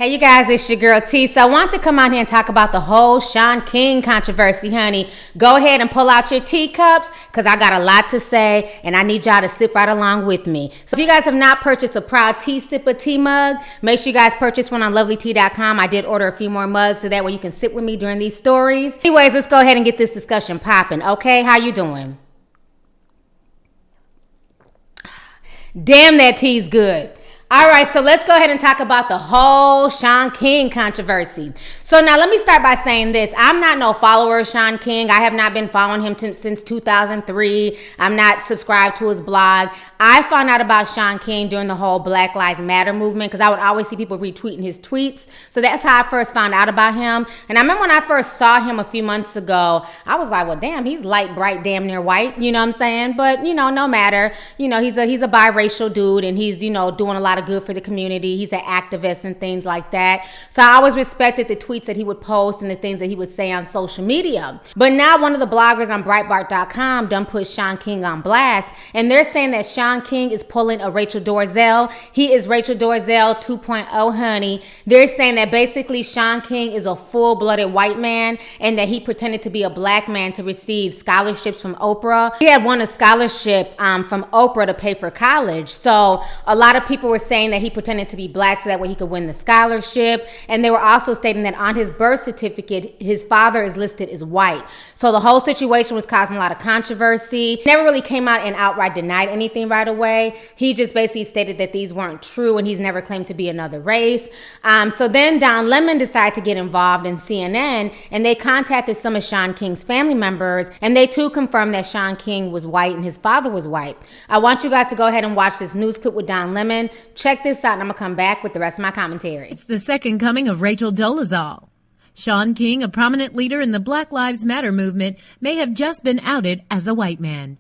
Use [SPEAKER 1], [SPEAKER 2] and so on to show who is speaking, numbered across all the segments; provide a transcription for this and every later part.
[SPEAKER 1] Hey you guys, it's your girl T. So I want to come out here and talk about the whole Shaun King controversy, honey. Go ahead and pull out your teacups because I got a lot to say and I need y'all to sip right along with me. So if you guys have not purchased a Proud Tea Sipper tea mug, make sure you guys purchase one on lovelytea.com. I did order a few more mugs so that way you can sit with me during these stories. Anyways, let's go ahead and get this discussion popping. Okay, how you doing? Damn, that tea's good. All right, so let's go ahead and talk about the whole Shaun King controversy. So now let me start by saying this. I'm not no follower of Shaun King. I have not been following him since 2003. I'm not subscribed to his blog. I found out about Shaun King during the whole Black Lives Matter movement because I would always see people retweeting his tweets. So that's how I first found out about him. And I remember when I first saw him a few months ago, I was like, well, damn, he's light, bright, damn near white. You know what I'm saying? But, you know, no matter. You know, he's a biracial dude and he's, you know, doing a lot of good for the community. He's an activist and things like that. So I always respected the tweets that he would post and the things that he would say on social media. But now one of the bloggers on Breitbart.com done put Shaun King on blast, and they're saying that Shaun King is pulling a Rachel Dolezal. He is Rachel Dolezal 2.0, honey. They're saying that basically Shaun King is a full-blooded white man and that he pretended to be a black man to receive scholarships from Oprah. He had won a scholarship from Oprah to pay for college. So a lot of people were saying that he pretended to be black so that way he could win the scholarship. And they were also stating that on his birth certificate, his father is listed as white. So the whole situation was causing a lot of controversy. He never really came out and outright denied anything right away. He just basically stated that these weren't true and he's never claimed to be another race. So then Don Lemon decided to get involved in CNN and they contacted some of Shaun King's family members and they too confirmed that Shaun King was white and his father was white. I want you guys to go ahead and watch this news clip with Don Lemon. Check this out and I'm gonna come back with the rest of my commentary.
[SPEAKER 2] It's the second coming of Rachel Dolezal. Shaun King, a prominent leader in the Black Lives Matter movement, may have just been outed as a white man.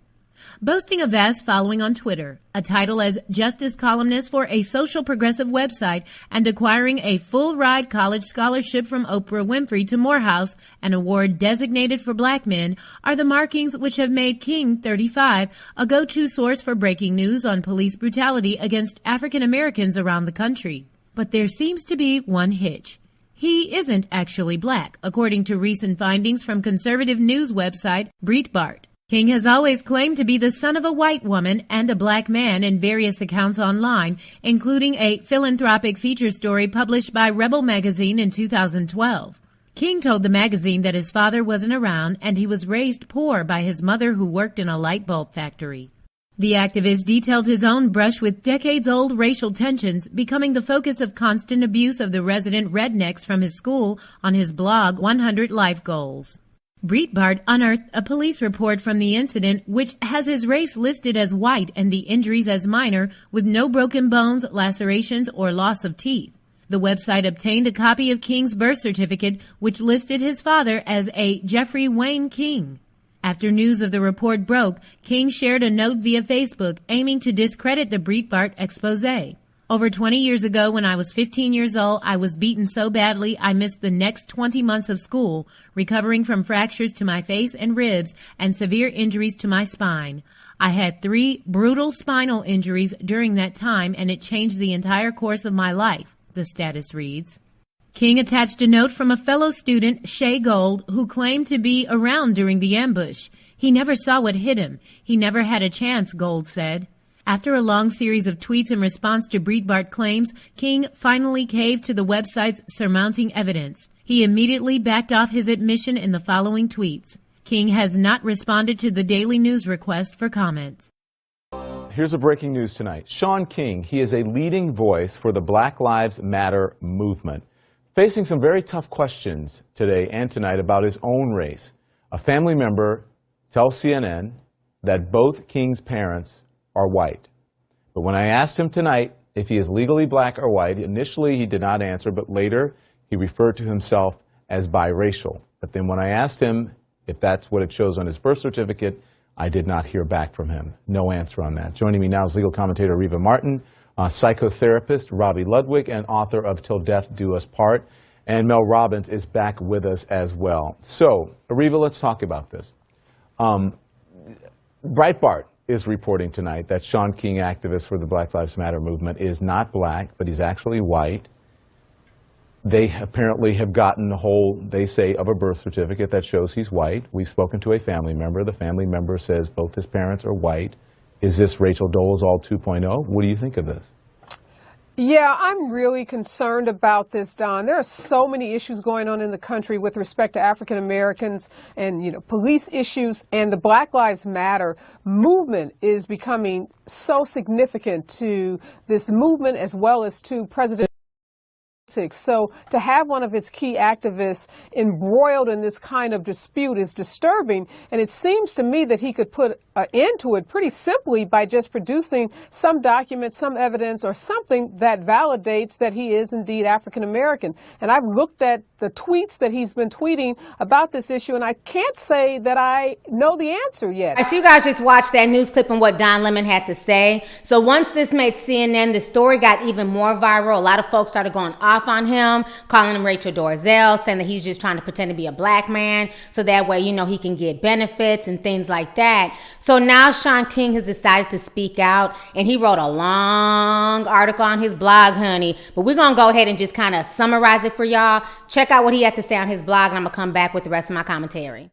[SPEAKER 2] Boasting a vast following on Twitter, a title as justice columnist for a social progressive website, and acquiring a full-ride college scholarship from Oprah Winfrey to Morehouse, an award designated for black men, are the markings which have made King, 35, a go-to source for breaking news on police brutality against African Americans around the country. But there seems to be one hitch. He isn't actually black, according to recent findings from conservative news website Breitbart. King has always claimed to be the son of a white woman and a black man in various accounts online, including a philanthropic feature story published by Rebel magazine in 2012. King told the magazine that his father wasn't around and he was raised poor by his mother who worked in a light bulb factory. The activist detailed his own brush with decades-old racial tensions, becoming the focus of constant abuse of the resident rednecks from his school on his blog 100 Life Goals. Breitbart unearthed a police report from the incident which has his race listed as white and the injuries as minor, with no broken bones, lacerations, or loss of teeth. The website obtained a copy of King's birth certificate, which listed his father as a Jeffrey Wayne King. After news of the report broke, King shared a note via Facebook aiming to discredit the Breitbart expose. Over 20 years ago, when I was 15 years old, I was beaten so badly I missed the next 20 months of school, recovering from fractures to my face and ribs and severe injuries to my spine. I had 3 brutal spinal injuries during that time, and it changed the entire course of my life, the status reads. King attached a note from a fellow student, Shay Gold, who claimed to be around during the ambush. He never saw what hit him. He never had a chance, Gold said. After a long series of tweets in response to Breitbart claims, King finally caved to the website's surmounting evidence. He immediately backed off his admission in the following tweets. King has not responded to the Daily News request for comments.
[SPEAKER 3] Here's a breaking news tonight. Shaun King, he is a leading voice for the Black Lives Matter movement, facing some very tough questions today and tonight about his own race. A family member tells CNN that both King's parents are white. But when I asked him tonight if he is legally black or white, initially he did not answer, but later he referred to himself as biracial. But then when I asked him if that's what it shows on his birth certificate, I did not hear back from him. No answer on that. Joining me now is legal commentator Reva Martin, psychotherapist Robbie Ludwig, and author of Till Death Do Us Part. And Mel Robbins is back with us as well. So, Reva, let's talk about this. Breitbart is reporting tonight that Shaun King, activist for the Black Lives Matter movement, is not black, but he's actually white. They apparently have gotten a hold, they say, of a birth certificate that shows he's white. We've spoken to a family member. The family member says both his parents are white. Is this Rachel Dolezal 2.0? What do you think of this?
[SPEAKER 4] Yeah, I'm really concerned about this, Don. There are so many issues going on in the country with respect to African Americans and, police issues, and the Black Lives Matter movement is becoming so significant to this movement as well as to President. So to have one of its key activists embroiled in this kind of dispute is disturbing, and it seems to me that he could put an end to it pretty simply by just producing some document, some evidence, or something that validates that he is indeed African American. And I've looked at the tweets that he's been tweeting about this issue, and I can't say that I know the answer yet.
[SPEAKER 1] I see you guys just watched that news clip and what Don Lemon had to say. So once this made CNN, the story got even more viral. A lot of folks started going off on him, calling him Rachel Dolezal, saying that he's just trying to pretend to be a black man so that way, he can get benefits and things like that. So now Shaun King has decided to speak out, and he wrote a long article on his blog, honey. But we're going to go ahead and just kind of summarize it for y'all. Check out what he had to say on his blog, and I'm going to come back with the rest of my commentary.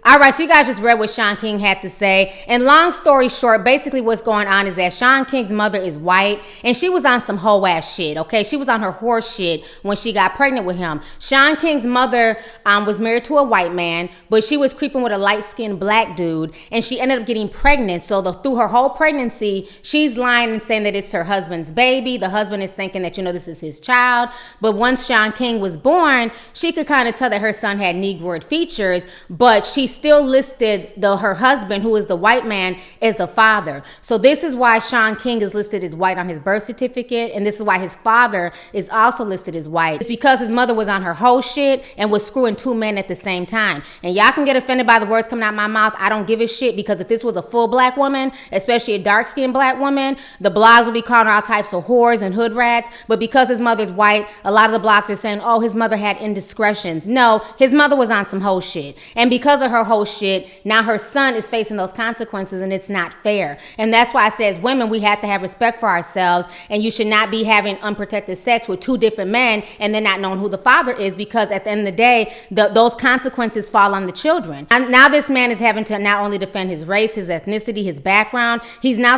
[SPEAKER 1] All right, so you guys just read what Shaun King had to say. And long story short, basically what's going on is that Shaun King's mother is white, and she was on some hoe ass shit, okay? She was on her horse shit when she got pregnant with him. Shaun King's mother was married to a white man, but she was creeping with a light-skinned black dude, and she ended up getting pregnant. So through her whole pregnancy, she's lying and saying that it's her husband's baby. The husband is thinking that, this is his child. But once Shaun King was born, she could kind of tell that her son had Negroid features, but she still listed her husband, who is the white man, as the father. So this is why Shaun King is listed as white on his birth certificate, and this is why his father is also listed as white. It's because his mother was on her whole shit and was screwing two men at the same time. And y'all can get offended by the words coming out my mouth. I don't give a shit, because if this was a full black woman, especially a dark-skinned black woman, the blogs would be calling her all types of whores and hood rats. But because his mother's white, a lot of the blogs are saying, oh, his mother had indiscretions. No, his mother was on some whole shit. And because of her whole shit, now her son is facing those consequences, and it's not fair. And that's why I say, as women, we have to have respect for ourselves, and you should not be having unprotected sex with two different men and then not knowing who the father is, because at the end of the day, those consequences fall on the children. And now this man is having to not only defend his race, his ethnicity, his background, he's now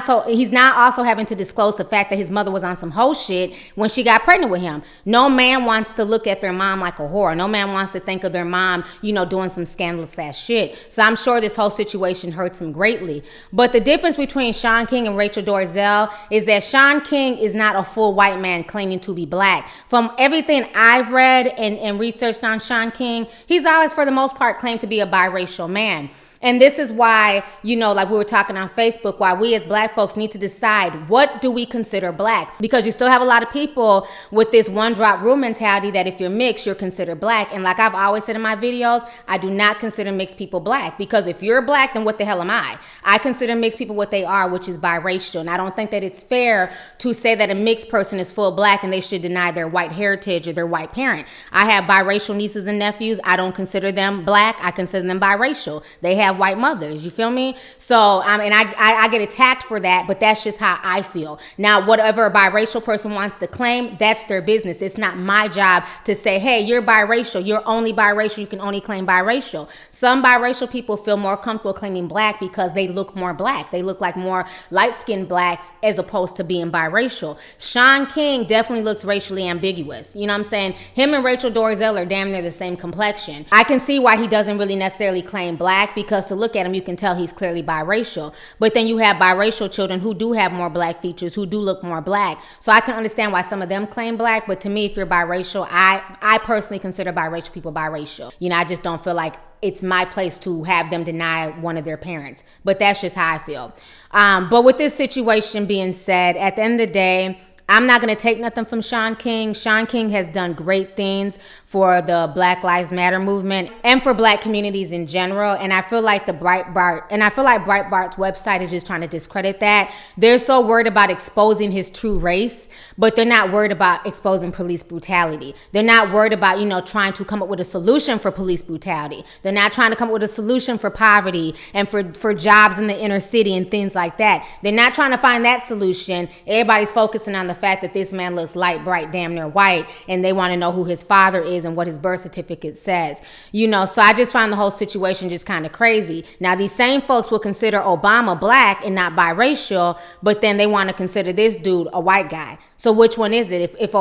[SPEAKER 1] also having to disclose the fact that his mother was on some whole shit when she got pregnant with him. No man wants to look at their mom like a whore. No man wants to think of their mom, doing some scandalous ass shit. So I'm sure this whole situation hurts him greatly. But the difference between Shaun King and Rachel Dolezal is that Shaun King is not a full white man claiming to be black. From everything I've read and researched on Shaun King, he's always, for the most part, claimed to be a biracial man. And this is why, like we were talking on Facebook, why we as black folks need to decide, what do we consider black? Because you still have a lot of people with this one drop rule mentality that if you're mixed, you're considered black. And like I've always said in my videos, I do not consider mixed people black, because if you're black, then what the hell am I? I consider mixed people what they are, which is biracial. And I don't think that it's fair to say that a mixed person is full black and they should deny their white heritage or their white parent. I have biracial nieces and nephews. I don't consider them black. I consider them biracial. They have white mothers, you feel me? So and I get attacked for that, but that's just how I feel. Now, whatever a biracial person wants to claim, that's their business. It's not my job to say, hey, you're biracial, you're only biracial, you can only claim biracial. Some biracial people feel more comfortable claiming black because they look more black. They look like more light-skinned blacks as opposed to being biracial. Shaun King definitely looks racially ambiguous. You know what I'm saying? Him and Rachel Dolezal are damn near the same complexion. I can see why he doesn't really necessarily claim black, because to look at him, you can tell he's clearly biracial. But then you have biracial children who do have more black features, who do look more black. So I can understand why some of them claim black. But to me, if you're biracial, I personally consider biracial people biracial. I just don't feel like it's my place to have them deny one of their parents. But that's just how I feel. But with this situation being said, at the end of the day, I'm not going to take nothing from Shaun King. Shaun King has done great things for the Black Lives Matter movement and for black communities in general. And I feel like Breitbart's website is just trying to discredit that. They're so worried about exposing his true race, but they're not worried about exposing police brutality. They're not worried about, trying to come up with a solution for police brutality. They're not trying to come up with a solution for poverty and for jobs in the inner city and things like that. They're not trying to find that solution. Everybody's focusing on the fact that this man looks light, bright, damn near white, and they want to know who his father is and what his birth certificate says. So I just find the whole situation just kind of crazy. Now, these same folks will consider Obama black and not biracial, but then they want to consider this dude a white guy. So which one is it? If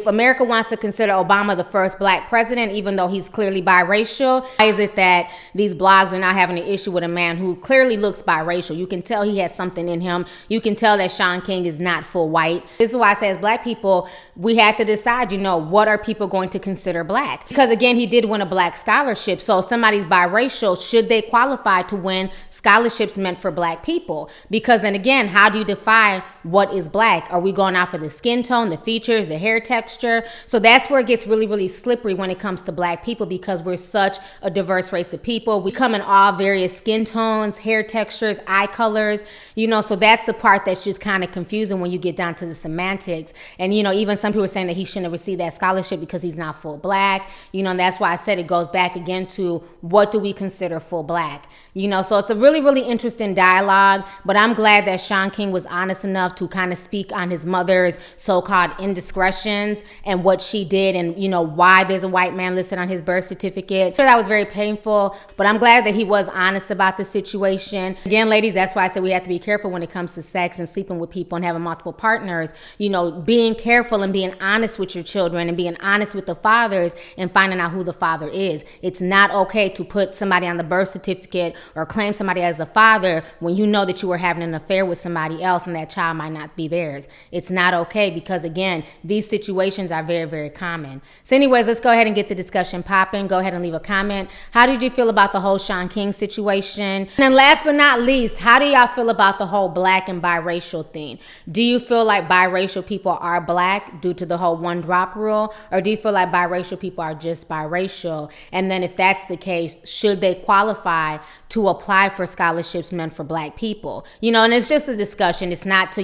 [SPEAKER 1] America wants to consider Obama the first black president, even though he's clearly biracial, why is it that these blogs are not having an issue with a man who clearly looks biracial? You can tell he has something in him. You can tell that Shaun King is not full white. This is why I say as black people, we had to decide, what are people going to consider black? Because again, he did win a black scholarship. So if somebody's biracial, should they qualify to win scholarships meant for black people? Because then again, how do you define what is black? Are we going out for the skin tone, the features, the hair texture? So that's where it gets really, really slippery when it comes to black people, because we're such a diverse race of people. We come in all various skin tones, hair textures, eye colors, so that's the part that's just kind of confusing when you get down to the semantics. And, even some people are saying that he shouldn't have received that scholarship because he's not full black, and that's why I said it goes back again to what do we consider full black? So it's a really, really interesting dialogue, but I'm glad that Shaun King was honest enough to kind of speak on his mother's so-called indiscretions and what she did and, why there's a white man listed on his birth certificate. That was very painful, but I'm glad that he was honest about the situation. Again, ladies, that's why I said we have to be careful when it comes to sex and sleeping with people and having multiple partners, being careful and being honest with your children and being honest with the fathers and finding out who the father is. It's not okay to put somebody on the birth certificate or claim somebody as a father when you know that you were having an affair with somebody else and that child might not be theirs. It's not okay because, again, these situations are very, very common. So anyways, let's go ahead and get the discussion popping. Go ahead and leave a comment. How did you feel about the whole Shaun King situation? And then last but not least, how do y'all feel about the whole black and biracial thing? Do you feel like biracial people are black due to the whole one drop rule? Or do you feel like biracial people are just biracial? And then if that's the case, should they qualify to apply for scholarships meant for black people? And it's just a discussion. It's not to,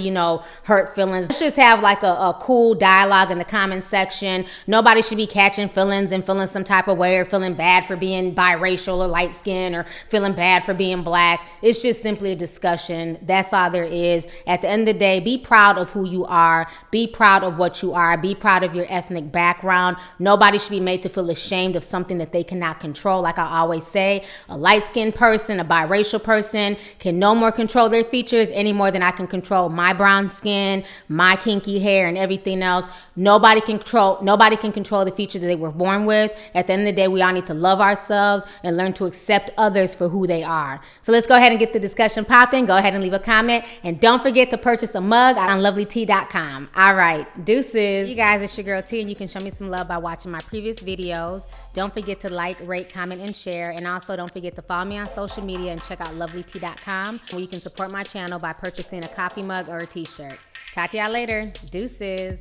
[SPEAKER 1] hurt feelings. Let's just have like a cool dialogue in the comment section. Nobody should be catching feelings and feeling some type of way or feeling bad for being biracial or light skinned or feeling bad for being black. It's just simply a discussion. That's all there is. At the end of the day, be proud of who you are. Be proud of what you are. Be proud of your ethnic background. Nobody should be made to feel ashamed of something that they cannot control. Like I always say, a light-skinned person, a biracial person can no more control their features any more than I can control my brown skin, my kinky hair, and everything else. Nobody can control the features that they were born with. At the end of the day, we all need to love ourselves and learn to accept others for who they are. So let's go ahead and get the discussion popping. Go ahead and leave a comment. And don't forget to purchase a mug on lovelyt.com. All right, deuces. You guys, it's your girl T, and you can show me some love by watching my previous videos. Don't forget to like, rate, comment, and share. And also don't forget to follow me on social media and check out lovelyt.com, where you can support my channel by purchasing a coffee mug or a t-shirt. Talk to y'all later. Deuces.